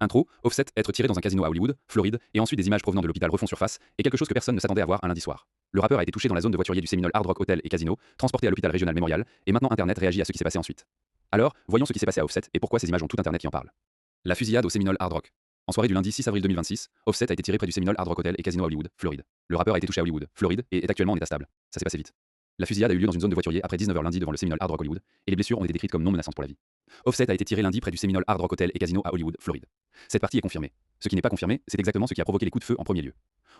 Intro, Offset être tiré dans un casino à Hollywood, Floride, et ensuite des images provenant de l'hôpital refont surface, et quelque chose que personne ne s'attendait à voir un lundi soir. Le rappeur a été touché dans la zone de voiturier du Seminole Hard Rock Hotel et Casino, transporté à l'hôpital régional Memorial, et maintenant Internet réagit à ce qui s'est passé ensuite. Alors, voyons ce qui s'est passé à Offset et pourquoi ces images ont tout Internet qui en parle. La fusillade au Seminole Hard Rock. En soirée du lundi 6 avril 2026, Offset a été tiré près du Seminole Hard Rock Hotel et Casino à Hollywood, Floride. Le rappeur a été touché à Hollywood, Floride, et est actuellement en état stable. Ça s'est passé vite. La fusillade a eu lieu dans une zone de voiturier après 19h lundi devant le Seminole Hard Rock Hollywood, et les blessures ont été décrites comme non menaçantes pour la vie. Offset a été tiré lundi près du Seminole Hard Rock Hotel et Casino à Hollywood, Floride. Cette partie est confirmée. Ce qui n'est pas confirmé, c'est exactement ce qui a provoqué les coups de feu en premier lieu.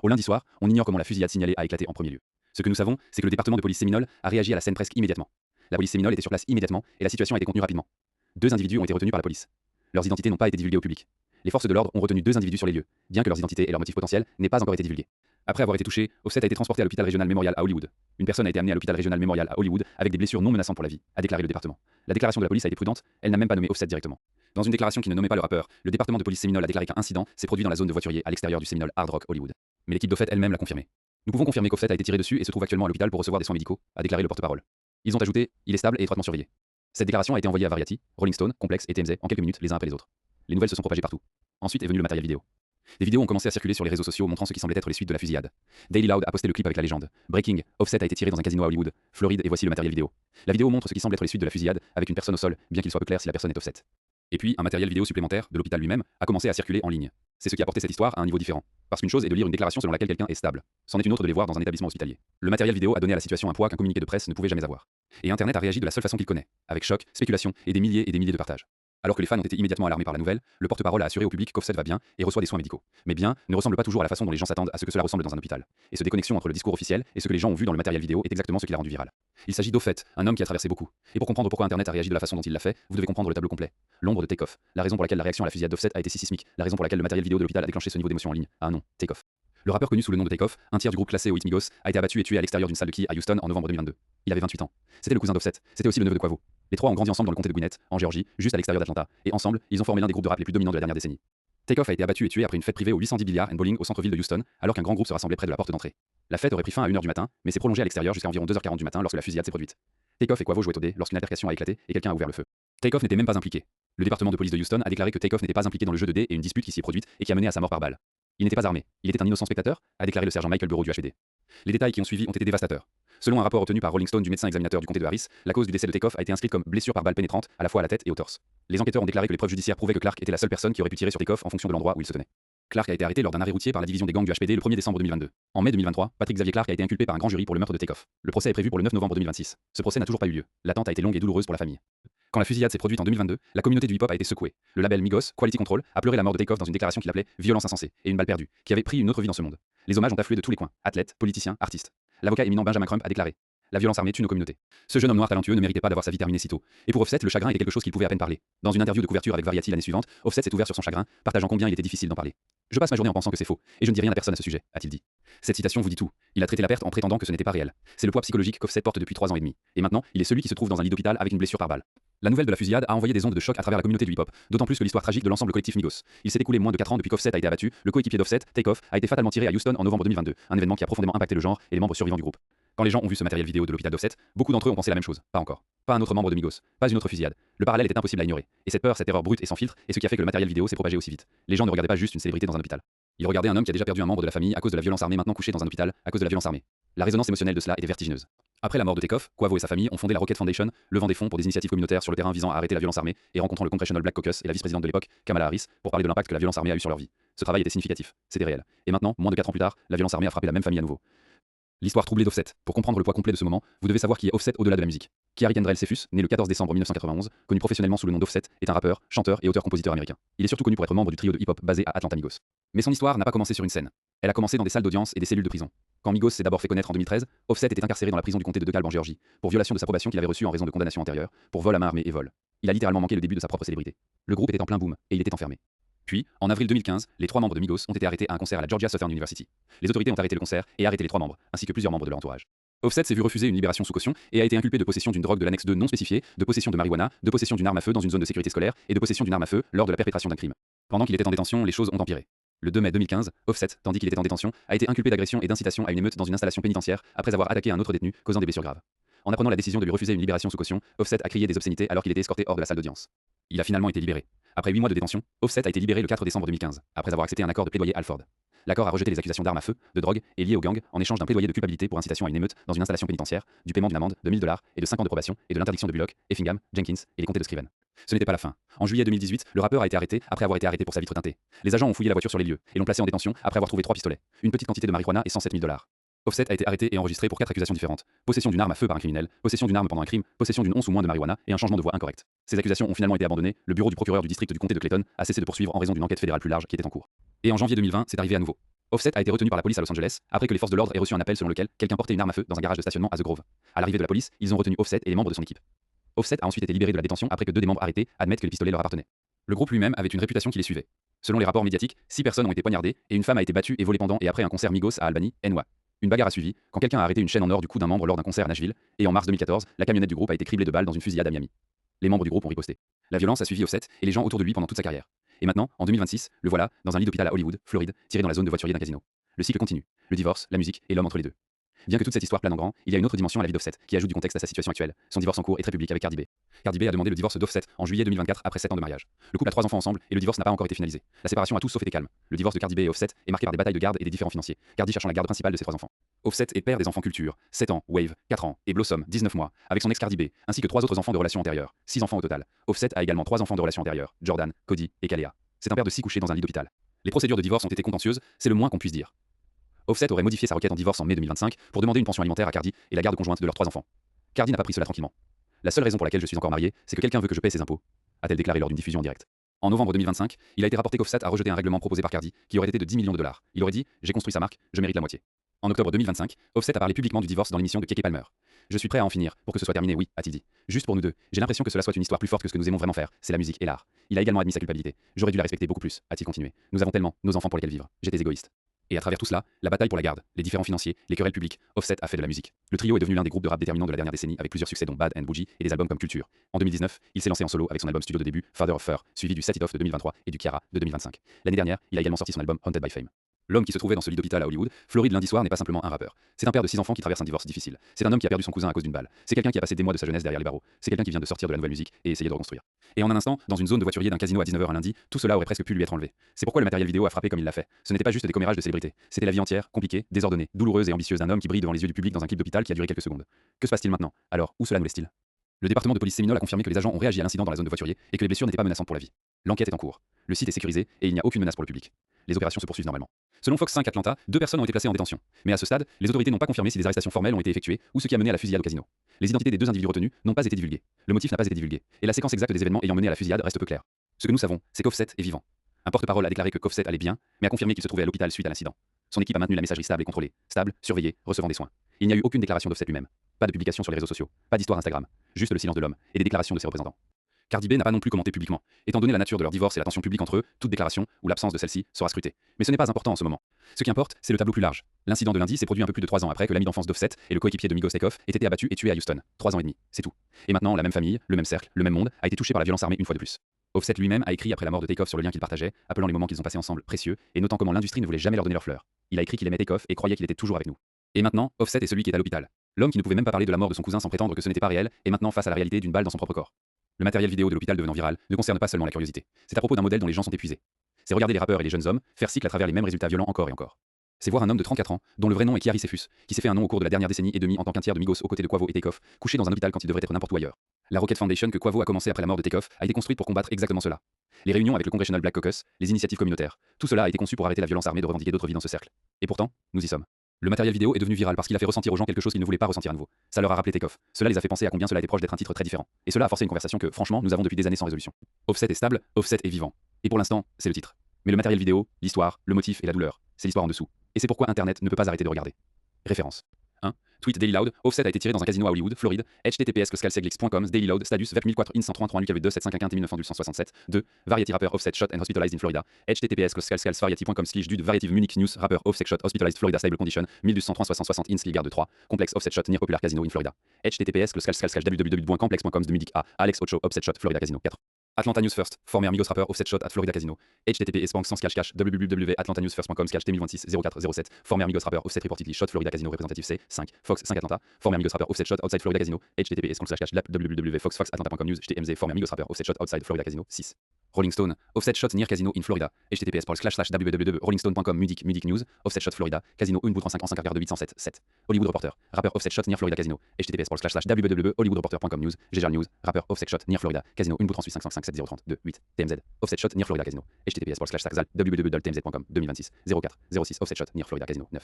Au lundi soir, on ignore comment la fusillade signalée a éclaté en premier lieu. Ce que nous savons, c'est que le département de police Séminole a réagi à la scène presque immédiatement. La police Séminole était sur place immédiatement et la situation a été contenue rapidement. Deux individus ont été retenus par la police. Leurs identités n'ont pas été divulguées au public. Les forces de l'ordre ont retenu deux individus sur les lieux, bien que leurs identités et leurs motifs potentiels n'aient pas encore été divulgués. Après avoir été touché, Offset a été transporté à l'hôpital régional Memorial à Hollywood. Une personne a été amenée à l'hôpital régional Memorial à Hollywood avec des blessures non menaçantes pour la vie, a déclaré le département. La déclaration de la police a été prudente, elle n'a même pas nommé Offset directement. Dans une déclaration qui ne nommait pas le rappeur, le département de police Séminole a déclaré qu'un incident s'est produit dans la zone de voiturier à l'extérieur du Seminole Hard Rock Hollywood. Mais l'équipe d'Offset elle-même l'a confirmé. Nous pouvons confirmer qu'Offset a été tiré dessus et se trouve actuellement à l'hôpital pour recevoir des soins médicaux, a déclaré le porte-parole. Ils ont ajouté, il est stable et étroitement surveillé. Cette déclaration a été envoyée à Variety, Rolling Stone, Complex et TMZ en quelques minutes les uns après les autres. Les nouvelles se sont propagées partout. Ensuite est venu le matériel vidéo. Des vidéos ont commencé à circuler sur les réseaux sociaux montrant ce qui semblait être les suites de la fusillade. Daily Loud a posté le clip avec la légende. Breaking, Offset a été tiré dans un casino à Hollywood, Floride et voici le matériel vidéo. La vidéo montre ce qui semble être les suites de la fusillade avec une personne au sol, bien qu'il soit peu clair si la personne est Offset. Et puis, un matériel vidéo supplémentaire de l'hôpital lui-même a commencé à circuler en ligne. C'est ce qui a porté cette histoire à un niveau différent. Parce qu'une chose est de lire une déclaration selon laquelle quelqu'un est stable. C'en est une autre de les voir dans un établissement hospitalier. Le matériel vidéo a donné à la situation un poids qu'un communiqué de presse ne pouvait jamais avoir. Et Internet a réagi de la seule façon qu'il connaît, avec choc, spéculation et des milliers de partages. Alors que les fans ont été immédiatement alarmés par la nouvelle, le porte-parole a assuré au public qu'Offset va bien et reçoit des soins médicaux. Mais bien ne ressemble pas toujours à la façon dont les gens s'attendent à ce que cela ressemble dans un hôpital. Et ce déconnexion entre le discours officiel et ce que les gens ont vu dans le matériel vidéo est exactement ce qui l'a rendu viral. Il s'agit d'Offset, un homme qui a traversé beaucoup. Et pour comprendre pourquoi Internet a réagi de la façon dont il l'a fait, vous devez comprendre le tableau complet. L'ombre de Takeoff, la raison pour laquelle la réaction à la fusillade d'Offset a été si sismique, la raison pour laquelle le matériel vidéo de l'hôpital a déclenché ce niveau d'émotion en ligne. Ah non, Takeoff. Le rappeur connu sous le nom de Takeoff, un tiers du groupe classé au Hit Migos, a été abattu et tué à l'extérieur d'une salle de quilles à Houston en novembre 2022. Il avait 28 ans. C'était le cousin d'Offset, c'était aussi le neveu de Quavo. Les trois ont grandi ensemble dans le comté de Gwinnett, en Géorgie, juste à l'extérieur d'Atlanta, et ensemble, ils ont formé l'un des groupes de rap les plus dominants de la dernière décennie. Takeoff a été abattu et tué après une fête privée au 810 Billiard and Bowling au centre-ville de Houston, alors qu'un grand groupe se rassemblait près de la porte d'entrée. La fête aurait pris fin à 1h du matin, mais s'est prolongée à l'extérieur jusqu'à environ 2h40 du matin lorsque la fusillade s'est produite. Takeoff et Quavo jouaient au dé lorsqu'une altercation a éclaté et quelqu'un a ouvert le feu. Takeoff n'était même pas impliqué. Le département de police de Houston a déclaré que Takeoff n'était pas impliqué dans le jeu de dé et une dispute qui s'y est produite et qui a mené à sa mort par balle. Il n'était pas armé, il était un innocent spectateur, a déclaré le sergent Michael Bureau du HPD. Les détails qui ont suivi ont été dévastateurs. Selon un rapport obtenu par Rolling Stone du médecin examinateur du comté de Harris, la cause du décès de Takeoff a été inscrite comme blessure par balle pénétrante, à la fois à la tête et au torse. Les enquêteurs ont déclaré que les preuves judiciaires prouvaient que Clark était la seule personne qui aurait pu tirer sur Takeoff en fonction de l'endroit où il se tenait. Clark a été arrêté lors d'un arrêt routier par la division des gangs du HPD le 1er décembre 2022. En mai 2023, Patrick Xavier Clark a été inculpé par un grand jury pour le meurtre de Takeoff. Le procès est prévu pour le 9 novembre 2026. Ce procès n'a toujours pas eu lieu. L'attente a été longue et douloureuse pour la famille. Quand la fusillade s'est produite en 2022, la communauté du hip-hop a été secouée. Le label Migos, Quality Control, a pleuré la mort de Takeoff dans une déclaration qu'il appelait violence insensée et une balle perdue, qui avait pris une autre vie dans ce monde. Les hommages ont afflué de tous les coins, athlètes, politiciens, artistes. L'avocat éminent Benjamin Crump a déclaré: la violence armée tue nos communautés. Ce jeune homme noir talentueux ne méritait pas d'avoir sa vie terminée si tôt. Et pour Offset, le chagrin était quelque chose qu'il pouvait à peine parler. Dans une interview de couverture avec Variety l'année suivante, Offset s'est ouvert sur son chagrin, partageant combien il était difficile d'en parler. Je passe ma journée en pensant que c'est faux, et je ne dis rien à personne à ce sujet, a-t-il dit. Cette citation vous dit tout. Il a traité la perte en prétendant que ce n'était pas réel. C'est le poids psychologique qu'Offset porte depuis 3 ans et demi. Et maintenant, il est celui qui se trouve dans un lit d'hôpital avec une blessure par balle. La nouvelle de la fusillade a envoyé des ondes de choc à travers la communauté du hip-hop, d'autant plus que l'histoire tragique de l'ensemble collectif Migos. Il s'est écoulé moins de 4 ans depuis qu'Offset a été abattu, le coéquipier d'Offset, Takeoff, a été fatalement tiré à Houston en novembre 2022, un événement qui a profondément impacté le genre et les membres survivants du groupe. Quand les gens ont vu ce matériel vidéo de l'hôpital d'Offset, beaucoup d'entre eux ont pensé la même chose. Pas encore. Pas un autre membre de Migos. Pas une autre fusillade. Le parallèle était impossible à ignorer. Et cette peur, cette erreur brute et sans filtre, est ce qui a fait que le matériel vidéo s'est propagé aussi vite. Les gens ne regardaient pas juste une célébrité dans un hôpital. Ils regardaient un homme qui a déjà perdu un membre de la famille à cause de la violence armée, maintenant couché dans un hôpital à cause de la violence armée. La résonance émotionnelle de cela était vertigineuse. Après la mort de Takeoff, Quavo et sa famille ont fondé la Rocket Foundation, levant des fonds pour des initiatives communautaires sur le terrain visant à arrêter la violence armée et rencontrant le Congressional Black Caucus et la vice-présidente de l'époque, Kamala Harris, pour parler de l'impact que la violence armée a eu sur leur vie. Ce travail était significatif, c'était réel. Et maintenant, moins de 4 ans plus tard, la violence armée a frappé la même famille à nouveau. L'histoire troublée d'Offset. Pour comprendre le poids complet de ce moment, vous devez savoir qui est Offset au-delà de la musique. Kiari Kendrell Cephus, né le 14 décembre 1991, connu professionnellement sous le nom d'Offset, est un rappeur, chanteur et auteur-compositeur américain. Il est surtout connu pour être membre du trio de hip-hop basé à Atlanta Migos. Mais son histoire n'a pas commencé sur une scène. Elle a commencé dans des salles d'audience et des cellules de prison. Quand Migos s'est d'abord fait connaître en 2013, Offset était incarcéré dans la prison du comté de DeKalb en Géorgie, pour violation de sa probation qu'il avait reçue en raison de condamnations antérieures, pour vol à main armée et vol. Il a littéralement manqué le début de sa propre célébrité. Le groupe était en plein boom et il était enfermé. Puis, en avril 2015, les 3 membres de Migos ont été arrêtés à un concert à la Georgia Southern University. Les autorités ont arrêté le concert et arrêté les 3 membres, ainsi que plusieurs membres de leur entourage. Offset s'est vu refuser une libération sous caution et a été inculpé de possession d'une drogue de l'annexe 2 non spécifiée, de possession de marijuana, de possession d'une arme à feu dans une zone de sécurité scolaire et de possession d'une arme à feu lors de la perpétration d'un crime. Pendant qu'il était en détention, les choses ont empiré. Le 2 mai 2015, Offset, tandis qu'il était en détention, a été inculpé d'agression et d'incitation à une émeute dans une installation pénitentiaire après avoir attaqué un autre détenu, causant des blessures graves. En apprenant la décision de lui refuser une libération sous caution, Offset a crié des obscénités alors qu'il était escorté hors de la salle d'audience. Il a finalement été libéré. Après 8 mois de détention, Offset a été libéré le 4 décembre 2015, après avoir accepté un accord de plaidoyer Alford. L'accord a rejeté les accusations d'armes à feu, de drogue et liées au gang en échange d'un plaidoyer de culpabilité pour incitation à une émeute dans une installation pénitentiaire, du paiement d'une amende de 1000 $ et de 5 ans de probation et de l'interdiction de Bullock, Effingham, Jenkins et les comtés de Scriven. Ce n'était pas la fin. En juillet 2018, le rappeur a été arrêté après avoir été arrêté pour sa vitre teintée. Les agents ont fouillé la voiture sur les lieux et l'ont placé en détention après avoir trouvé 3 pistolets, une petite quantité de marijuana et 107 000 $. Offset a été arrêté et enregistré pour 4 accusations différentes: possession d'une arme à feu par un criminel, possession d'une arme pendant un crime, possession d'une once ou moins de marijuana et un changement de voix incorrect. Ces accusations ont finalement été abandonnées. Le bureau du procureur du district du comté de Clayton a cessé de poursuivre en raison d'une enquête fédérale plus large qui était en cours. Et en janvier 2020, c'est arrivé à nouveau. Offset a été retenu par la police à Los Angeles après que les forces de l'ordre aient reçu un appel selon lequel quelqu'un portait une arme à feu dans un garage de stationnement à The Grove. À l'arrivée de la police, ils ont retenu Offset et les membres de son équipe. Offset a ensuite été libéré de la détention après que 2 des membres arrêtés admettent que les pistolets leur appartenaient. Le groupe lui-même avait une réputation qui les suivait. Selon les rapports médiatiques, 6 personnes ont été poignardées et une femme a été battue et volée pendant et après un concert Migos à Albany, NY. Une bagarre a suivi quand quelqu'un a arrêté une chaîne en or du cou d'un membre lors d'un concert à Nashville, et en mars 2014, la camionnette du groupe a été criblée de balles dans une fusillade à Miami. Les membres du groupe ont riposté. La violence a suivi Offset et les gens autour de lui pendant toute sa carrière. Et maintenant, en 2026, le voilà, dans un lit d'hôpital à Hollywood, Floride, tiré dans la zone de voiturier d'un casino. Le cycle continue. Le divorce, la musique et l'homme entre les deux. Bien que toute cette histoire plane en grand, il y a une autre dimension à la vie d'Offset qui ajoute du contexte à sa situation actuelle. Son divorce en cours est très public avec Cardi B. Cardi B a demandé le divorce d'Offset en juillet 2024 après 7 ans de mariage. Le couple a 3 enfants ensemble et le divorce n'a pas encore été finalisé. La séparation a tout sauf été calme. Le divorce de Cardi B et Offset est marqué par des batailles de garde et des différends financiers. Cardi cherchant la garde principale de ses 3 enfants. Offset est père des enfants Culture, 7 ans, Wave, 4 ans, et Blossom, 19 mois, avec son ex Cardi B, ainsi que 3 autres enfants de relations antérieures, 6 enfants au total. Offset a également 3 enfants de relations antérieures, Jordan, Cody et Kalea. C'est un père de 6 couchés dans un lit d'hôpital. Les procédures de divorce ont été contentieuses, c'est le moins qu'on puisse dire. Offset aurait modifié sa requête en divorce en mai 2025 pour demander une pension alimentaire à Cardi et la garde conjointe de leurs 3 enfants. Cardi n'a pas pris cela tranquillement. La seule raison pour laquelle je suis encore marié, c'est que quelqu'un veut que je paie ses impôts, a-t-elle déclaré lors d'une diffusion en direct. En novembre 2025, il a été rapporté qu'Offset a rejeté un règlement proposé par Cardi qui aurait été de 10 millions de $. Il aurait dit: j'ai construit sa marque, je mérite la moitié. En octobre 2025, Offset a parlé publiquement du divorce dans l'émission de Keke Palmer. Je suis prêt à en finir pour que ce soit terminé, oui, a-t-il dit. Juste pour nous deux. J'ai l'impression que cela soit une histoire plus forte que ce que nous aimons vraiment faire, c'est la musique et l'art. Il a également admis sa culpabilité. J'aurais dû la respecter beaucoup plus, a-t-il continué. Nous avons tellement nos enfants pour lesquels vivre. J'étais égoïste. Et à travers tout cela, la bataille pour la garde, les différends financiers, les querelles publiques, Offset a fait de la musique. Le trio est devenu l'un des groupes de rap déterminants de la dernière décennie avec plusieurs succès dont Bad and Bougie et des albums comme Culture. En 2019, il s'est lancé en solo avec son album studio de début, Father of Fur, suivi du Set It Off de 2023 et du Kiara de 2025. L'année dernière, il a également sorti son album Haunted by Fame. L'homme qui se trouvait dans ce lit d'hôpital à Hollywood, Floride lundi soir, n'est pas simplement un rappeur. C'est un père de 6 enfants qui traverse un divorce difficile. C'est un homme qui a perdu son cousin à cause d'une balle. C'est quelqu'un qui a passé des mois de sa jeunesse derrière les barreaux. C'est quelqu'un qui vient de sortir de la nouvelle musique et essayer de reconstruire. Et en un instant, dans une zone de voiturier d'un casino à 19 h un lundi, tout cela aurait presque pu lui être enlevé. C'est pourquoi le matériel vidéo a frappé comme il l'a fait. Ce n'était pas juste des commérages de célébrités. C'était la vie entière, compliquée, désordonnée, douloureuse et ambitieuse d'un homme qui brille devant les yeux du public dans un clip d'hôpital qui a duré quelques secondes. Que se passe-t-il maintenant? Alors, où cela nous laisse-t-il? Le département de police Séminole a confirmé que les agents ont réagi à l'incident dans la zone de voiturier et que les blessures n'étaient pas menaçantes pour la vie. L'enquête est en cours. Le site est sécurisé et il n'y a aucune menace pour le public. Les opérations se poursuivent normalement. Selon Fox 5 Atlanta, 2 personnes ont été placées en détention. Mais à ce stade, les autorités n'ont pas confirmé si des arrestations formelles ont été effectuées ou ce qui a mené à la fusillade au casino. Les identités des 2 individus retenus n'ont pas été divulguées. Le motif n'a pas été divulgué. Et la séquence exacte des événements ayant mené à la fusillade reste peu claire. Ce que nous savons, c'est qu'Offset est vivant. Un porte-parole a déclaré que Offset allait bien, mais a confirmé qu'il se trouvait à l'hôpital suite à l'incident. Son équipe a maintenu la messagerie stable et contrôlée, stable, surveillée, recevant des soins. Il n'y a eu aucune déclaration d'Offset lui-même. Pas de publication sur les réseaux sociaux, pas d'histoire Instagram, juste le silence de l'homme et des déclarations de ses représentants. Cardi B n'a pas non plus commenté publiquement. Étant donné la nature de leur divorce et la tension publique entre eux, toute déclaration, ou l'absence de celle-ci, sera scrutée. Mais ce n'est pas important en ce moment. Ce qui importe, c'est le tableau plus large. L'incident de lundi s'est produit un peu plus de 3 ans après que l'ami d'enfance d'Offset et le coéquipier de Migos Takeoff aient été abattus et tués à Houston. 3 ans et demi, c'est tout. Et maintenant, la même famille, le même cercle, le même monde, a été touché par la violence armée une fois de plus. Offset lui-même a écrit après la mort de Takeoff sur le lien qu'ils partageaient, appelant les moments qu'ils ont passés ensemble précieux, et notant comment l'industrie ne voulait jamais leur donner leurs fleurs. Il a écrit qu'il aimait Takeoff et croyait qu'il était toujours avec nous. Et maintenant, Offset est celui qui est à l'hôpital. L'homme qui ne pouvait même pas parler de la mort de son cousin sans prétendre que ce n'était pas réel, est maintenant face à la réalité d'une balle dans son propre corps. Le matériel vidéo de l'hôpital devenant viral ne concerne pas seulement la curiosité. C'est à propos d'un modèle dont les gens sont épuisés. C'est regarder les rappeurs et les jeunes hommes faire cycle à travers les mêmes résultats violents encore et encore. C'est voir un homme de 34 ans, dont le vrai nom est Kiari Cephus, qui s'est fait un nom au cours de la dernière décennie et demie en tant qu'un tiers de Migos aux côtés de Quavo et Takeoff, couché dans un hôpital quand il devrait être n'importe où ailleurs. La Rocket Foundation que Quavo a commencé après la mort de Takeoff a été construite pour combattre exactement cela. Les réunions avec le Congressional Black Caucus, les initiatives communautaires, tout cela a été conçu pour arrêter la violence armée de revendiquer d'autres vies dans ce cercle. Et pourtant, nous y sommes. Le matériel vidéo est devenu viral parce qu'il a fait ressentir aux gens quelque chose qu'ils ne voulaient pas ressentir à nouveau. Ça leur a rappelé Takeoff. Cela les a fait penser à combien cela était proche d'être un titre très différent. Et cela a forcé une conversation que, franchement, nous avons depuis des années sans résolution. Offset est stable, Offset est vivant. Et pour l'instant, c'est le titre. Mais le matériel vidéo, l'histoire, le motif et la douleur, c'est l'histoire en dessous. Et c'est pourquoi Internet ne peut pas arrêter de regarder. Référence. 1. Tweet Daily Loud. Offset a été tiré dans un casino à Hollywood, Floride. https://scalseglix.com Daily Loud. Status VEP 1004 in 133 Luc 2 751 1967. 2. Variety rapper Offset shot and hospitalized in Florida. https://variety.com/dude Variety Munich News rapper Offset shot hospitalized Florida stable condition 1233 60 in Garde 3. Complexe Offset shot near popular casino in Florida. https://www.complex.com de Munich A. Alex Ocho Offset shot Florida Casino 4. Atlanta News First, former Migos rapper Offset Shot at Florida Casino. HTTP Spank sans cache www.atlantanewsfirst.com/T1026 0407, former Migos rapper Offset reportedly shot Florida Casino representative C 5 Fox 5 Atlanta, former Migos rapper Offset shot outside Florida Casino. HTTP www.foxatlanta.com news GTMZ, former Migos rapper Offset shot outside Florida Casino 6. Rolling Stone, Offset shot near Casino in Florida. https://www.rollingstone.com Music News, Offset shot Florida, Casino une bout 35 en 5 de 807 7. Hollywood Reporter, rappeur Offset shot near Florida Casino. https://www.hollywoodreporter.com news GGR News, rappeur Offset shot near Florida, Casino une bout 38 505 7030 2 8. TMZ, Offset shot near Florida Casino. https://www.tmz.com 2026 04 06 Offset shot near Florida Casino 9.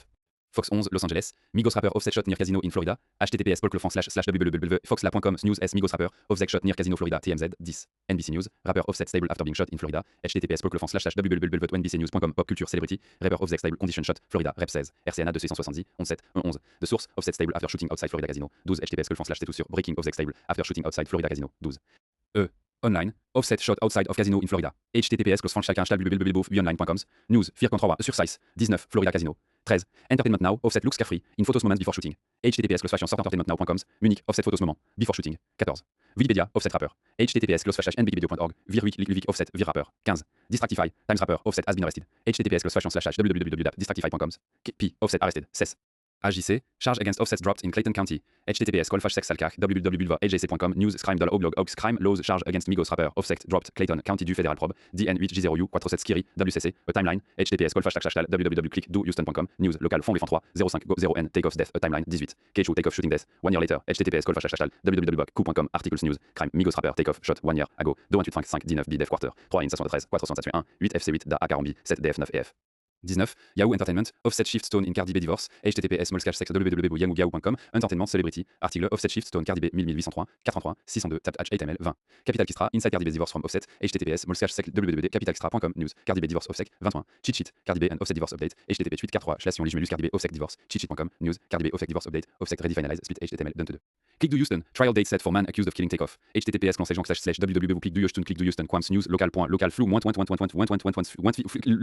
Fox 11 Los Angeles, Migos rapper Offset shot near Casino in Florida, https://www.foxla.com news s Migos rapper Offset shot near Casino Florida TMZ 10. NBC News, rapper Offset stable after being shot in Florida, https://www.nbcnews.com pop culture celebrity, rapper Offset stable condition shot Florida rep 16, RCNA 270 17 11. De source Offset stable after shooting outside Florida Casino 12. https://c'est tout sur breaking Offset stable after shooting outside Florida Casino 12. Online, Offset shot outside of Casino in Florida. https://www.beyonline.com news 4.3 sur size 19 Florida Casino 13. Entertainment Now, Offset looks carefree in photos moment before shooting. https://entertainmentnow.com unique Offset photos moment before shooting 14. Wikipédia Offset rapper. https://nbcvideo.org vir Offset vir rapper 15. Distractify Times rapper Offset has been arrested. https://www.distractify.com p Offset arrested 16. AJC, charge against Offset dropped in Clayton County. https://salcac www.ajc.com news scrime oblog crime laws charge against Migos rapper Offset dropped Clayton County du Federal Probe DN8J0U 47 Skiri WCC a timeline https://www.clickdohouston.com news local fond les 3 05 go 0n take off death a timeline 18 Kechu take off shooting death 1 year later https://www.coup.com articles news crime Migos rapper take off shot 1 year ago 2 5 19 b def quarter 3 in 513 471 8 fc8 da a40 7 df9 ef 19. Yahoo Entertainment, Offset Shift Stone in Cardi B Divorce, https://sex www.yahoo.com Entertainment Celebrity, article Offset Shift Stone Cardi B 1803, 403, 602, tap HTML 20. Capital Kistra, Inside Cardi B Divorce from Offset, https://sex www.capitalkistra.com news Cardi B Divorce Offset 21. Cheat Sheet, Cardi B and Offset Divorce Update, http //Cardi B Offset Divorce, cheatsheet.com news Cardi B Offset Divorce Update, Offset Ready Finalize Split HTML done to the. Click do Houston, trial date set for man accused of killing takeoff, https://www.clickdohouston.com news local flou local look